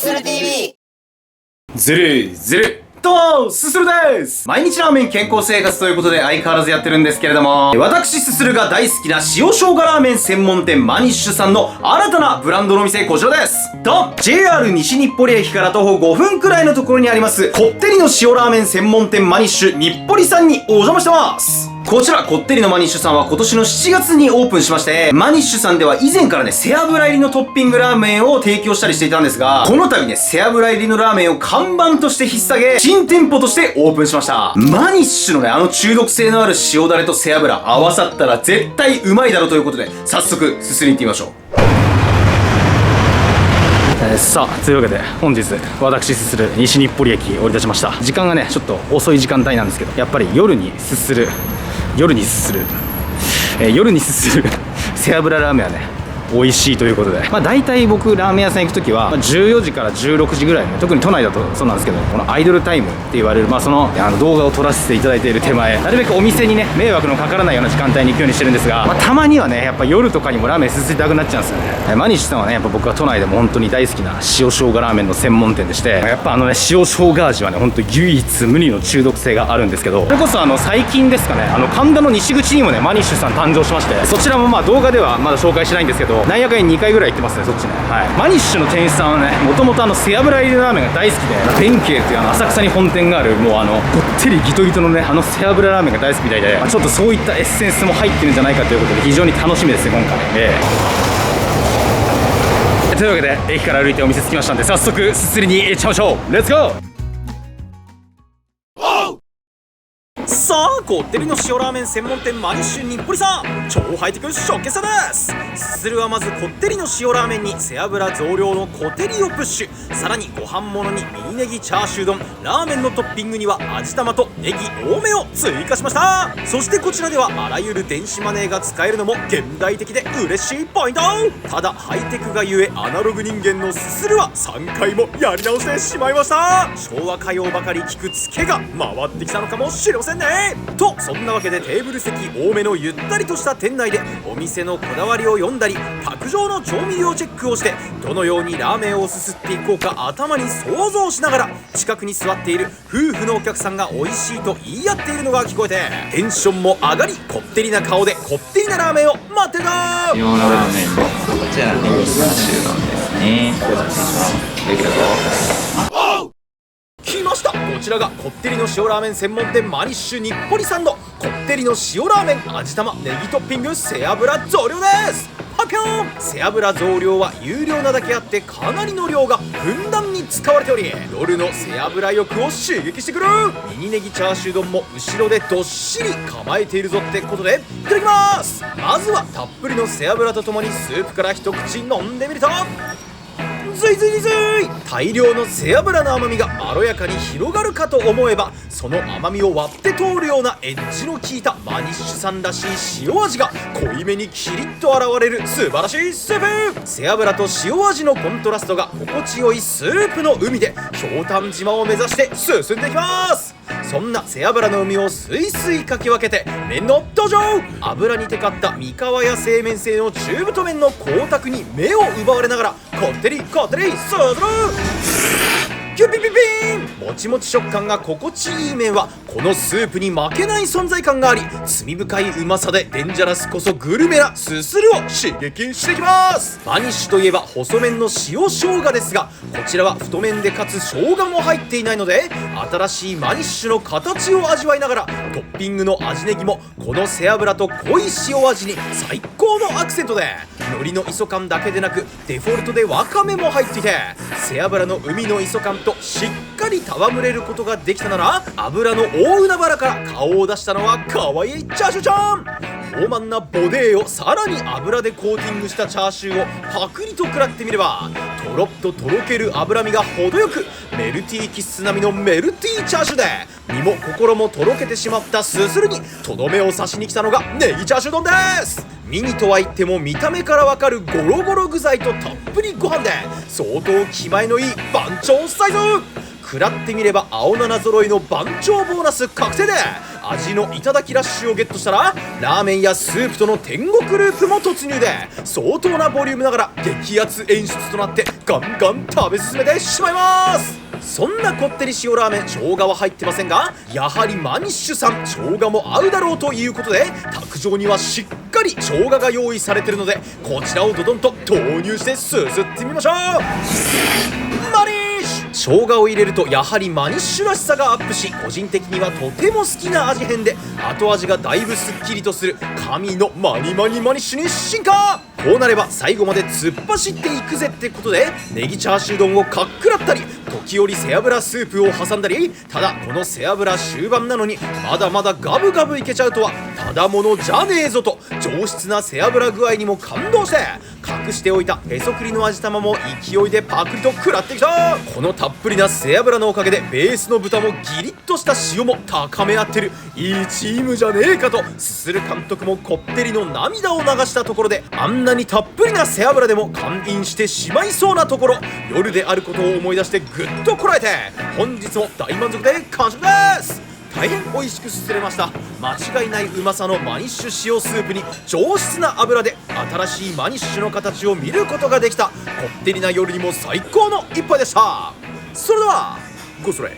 する TV。 ずるずるどうもすするです。毎日ラーメン健康生活ということで相変わらずやってるんですけれども、私すするが大好きな塩生姜ラーメン専門店マニッシュさんの新たなブランドのお店、こちらです。ドン JR 西日暮里駅から徒歩5分くらいのところにありますこってりの塩ラーメン専門店マニッシュ日暮里さんにお邪魔してます。こちら、こってりのマニッシュさんは今年の7月にオープンしまして、マニッシュさんでは以前からね、背脂入りのトッピングラーメンを提供したりしていたんですが、この度ね、背脂入りのラーメンを看板として引っ提げ、新店舗としてオープンしました。マニッシュのね、あの中毒性のある塩だれと背脂合わさったら絶対うまいだろうということで、早速、すすりに行ってみましょう。さあ、というわけで本日私すする西日暮里駅降り立ちました。時間がねちょっと遅い時間帯なんですけど、やっぱり夜にすする背脂ラーメンはね美味しいということで、大体僕ラーメン屋さん行くときは、14時から16時ぐらい、特に都内だとそうなんですけど、このアイドルタイムって言われる、その動画を撮らせていただいている手前、なるべくお店にね迷惑のかからないような時間帯に行くようにしてるんですが、たまにはねやっぱ夜とかにもラーメンすすりたくなっちゃうんですよね。マニッシュさんはねやっぱ僕は都内でも本当に大好きな塩生姜ラーメンの専門店でして、やっぱ塩生姜味はね本当唯一無二の中毒性があるんですけど、それこそ最近ですかね、神田の西口にもねマニッシュさん誕生しまして、そちらも動画ではまだ紹介してないんですけど、なんやかんや2回ぐらい行ってますね、そっちね。はい、マニッシュの店員さんはねもともと背脂入りのラーメンが大好きで、弁慶っていう浅草に本店がある、もうこってりギトギトのね背脂ラーメンが大好きみたいで、ちょっとそういったエッセンスも入ってるんじゃないかということで非常に楽しみですね今回。というわけで駅から歩いてお店着きましたんで、早速すすりに行っちゃいましょう。レッツゴー。さあ、こってりの塩ラーメン専門店マニッシュ日暮里さん、超ハイテク食券差です。すするはまずこってりの塩ラーメンに背脂増量のこてりをプッシュ、さらにご飯物にミニネギチャーシュー丼、ラーメンのトッピングには味玉とネギ多めを追加しました。そしてこちらではあらゆる電子マネーが使えるのも現代的で嬉しいポイント。ただハイテクがゆえアナログ人間のすするは3回もやり直してしまいました。昭和歌謡ばかり聞くツケが回ってきたのかもしれませんね。とそんなわけでテーブル席多めのゆったりとした店内でお店のこだわりを読んだり、卓上の調味料チェックをして、どのようにラーメンをすすっていこうか頭に想像しながら、近くに座っている夫婦のお客さんが美味しいと言い合っているのが聞こえて、テンションも上がり、こってりな顔でこってりなラーメンを待ってた。塩のラーメンです。こちらネギチャーシュー丼ですね。お願いします。できたぞ。来ました。こちらがこってりの塩ラーメン専門店マニッシュ日暮里さんのこってりの塩ラーメン味玉ネギトッピング背脂増量です。発表。背脂増量は有料なだけあってかなりの量がふんだんに使われており、夜の背脂欲を刺激してくる。ミニネギチャーシュー丼も後ろでどっしり構えているぞってことでいただきます。まずはたっぷりの背脂とともにスープから一口飲んでみると、ずいずいずい大量の背脂の甘みがまろやかに広がるかと思えば、その甘みを割って通るようなエッジの効いたマニッシュさんらしい塩味が濃いめにキリッと現れる素晴らしいスープ。背脂と塩味のコントラストが心地よいスープの海でひょうたん島を目指して進んでいきます。そんな背脂の海をスイスイかき分けて麺の登場。油にテカった三河屋製麺製の中太麺の光沢に目を奪われながらこってりこってりスーズルキュピピピーン。もちもち食感が心地いい麺はこのスープに負けない存在感があり、罪深いうまさでデンジャラスこそグルメなすするを刺激していきます。マニッシュといえば細麺の塩生姜ですが、こちらは太麺でかつ生姜も入っていないので、新しいマニッシュの形を味わいながらトッピングの味ネギもこの背脂と濃い塩味に最高のアクセントで、海苔の磯感だけでなくデフォルトでわかめも入っていて、背脂の海の磯感としっかり戯れることができたなら、油の大海原から顔を出したのは可愛いチャーシューちゃん。豊満なボデーをさらに油でコーティングしたチャーシューをパクリと食らってみれば、とろっととろける脂身が程よくメルティーキッス並みのメルティーチャーシューで、身も心もとろけてしまったすするにとどめを刺しに来たのがネギチャーシュー丼です。ミニとは言っても見た目からわかるゴロゴロ具材とたっぷりご飯で相当気前のいい番長サイズ。食らってみれば青7揃いの番長ボーナス確定で、味の頂きラッシュをゲットしたら、ラーメンやスープとの天国ループも突入で、相当なボリュームながら激アツ演出となってガンガン食べ進めてしまいます。そんなこってり塩ラーメン、生姜は入ってませんが、やはりマニッシュさん生姜も合うだろうということで、卓上にはしっかり生姜が用意されているので、こちらをドドンと投入してすすってみましょう。マニッシュ、生姜を入れるとやはりマニッシュらしさがアップし、個人的にはとても好きな味変で、後味がだいぶすっきりとする神のマニマニマニッシュに進化。こうなれば最後まで突っ走っていくぜってことで、ネギチャーシュー丼をかっくらったり、時折背脂スープを挟んだり、ただこの背脂終盤なのにまだまだガブガブいけちゃうとはただものじゃねえぞと、上質な背脂具合にも感動して、隠しておいたへそくりの味玉も勢いでパクリと食らってきた。このたっぷりな背脂のおかげでベースの豚もギリッとした塩も高め合ってる、いいチームじゃねえかと、すする監督もこってりの涙を流したところで、あんなにたっぷりな背脂でも感飲してしまいそうなところ、夜であることを思い出してぐっとこらえて、本日も大満足で完食です。大変美味しくすすれました。間違いないうまさのマニッシュ塩スープに上質な油で新しいマニッシュの形を見ることができた、こってりな夜にも最高の一杯でした。それではごそれ。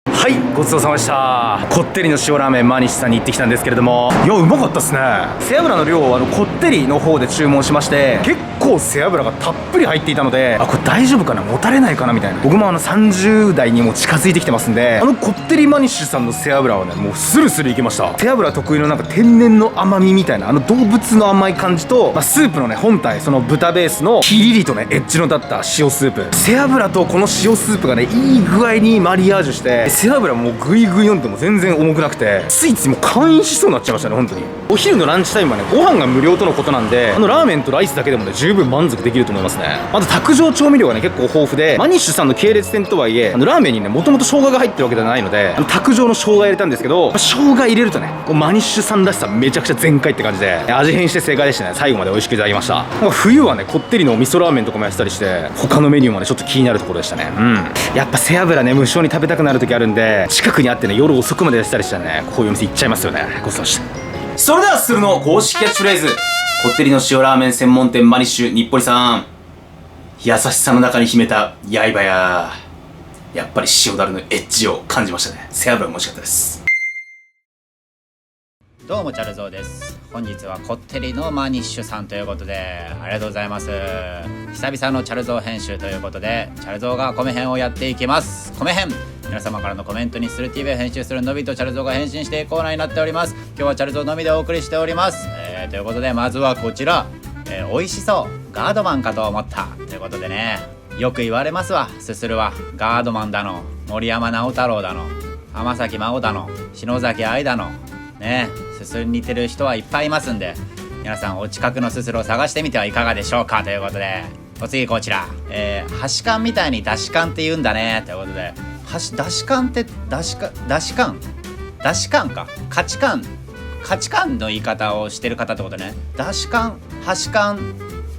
はい、ごちそうさまでした。こってりの塩ラーメンマニッシュさんに行ってきたんですけれども、いやうまかったっすね。背脂の量をこってりの方で注文しまして、結構背脂がたっぷり入っていたので、これ大丈夫かな、もたれないかなみたいな。僕も30代にも近づいてきてますんで、こってりマニッシュさんの背脂はね、もうスルスルいけました。背脂特有のなんか天然の甘みみたいな、動物の甘い感じと、スープのね本体、その豚ベースのキリリとねエッジの立った塩スープ、背脂とこの塩スープがねいい具合にマリアージュして、背脂もグイグイ飲んでも全然重くなくて、ついついもう完飲しそうになっちゃいましたね。本当にお昼のランチタイムはねご飯が無料とのことなんで、ラーメンとライスだけでもね十分満足できると思いますね。あと卓上調味料がね結構豊富で、マニッシュさんの系列店とはいえラーメンにねもともと生姜が入ってるわけではないので、卓上の生姜入れたんですけど、生姜入れるとねこうマニッシュさんらしさめちゃくちゃ全開って感じで、味変して正解でしたね。最後まで美味しくいただきました。なんか冬はねこってりのお味噌ラーメンとかもやってたりして、他のメニューもねちょっと気になるところでしたね。やっぱ背脂ね無性に食べたくなる時あるんで、近くにあってね夜遅くまでやってたりしたらね、こういうお店行っちゃいますよね。ごちそうさまでした。それではするの公式キャッチフレーズ、こってりの塩ラーメン専門店マニッシュ日暮里さん、優しさの中に秘めた刃やっぱり塩だれのエッジを感じましたね。背脂も美味しかったです。どうもチャルゾーです。本日はこってりのマニッシュさんということで、ありがとうございます。久々のチャルゾー編集ということで、チャルゾーが米編をやっていきます。米編、皆様からのコメントにする TV を編集するのびとチャルゾーが返信していくコーナーになっております。今日はチャルゾーのみでお送りしております。ということでまずはこちら、美味しそうガードマンかと思ったということでね、よく言われますわ。すするはガードマンだの、森山直太朗だの、浜崎真央だの、篠崎愛だのね、すするに似てる人はいっぱいいますんで、皆さんお近くのすするを探してみてはいかがでしょうかということで、お次こちら、箸缶みたいにだし缶って言うんだねということで、だし缶ってだし缶か、価値観の言い方をしてる方ってことね。だし缶、箸缶、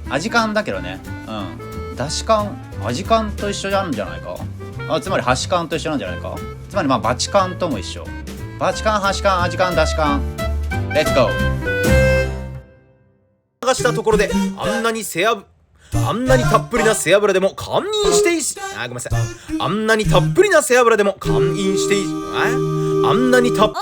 味缶だけどね、だし缶、味缶と一緒なんじゃないか。つまり箸缶と一緒なんじゃないか。つまりバチ缶とも一緒。バチ缶、箸缶、味缶、だし缶、レッツゴー。流したところで、あんなにたっぷりな背脂でも堪忍していいし、ごめんなさい。あんなにたっぷりな背脂でも堪忍していい。あんなにたっぷり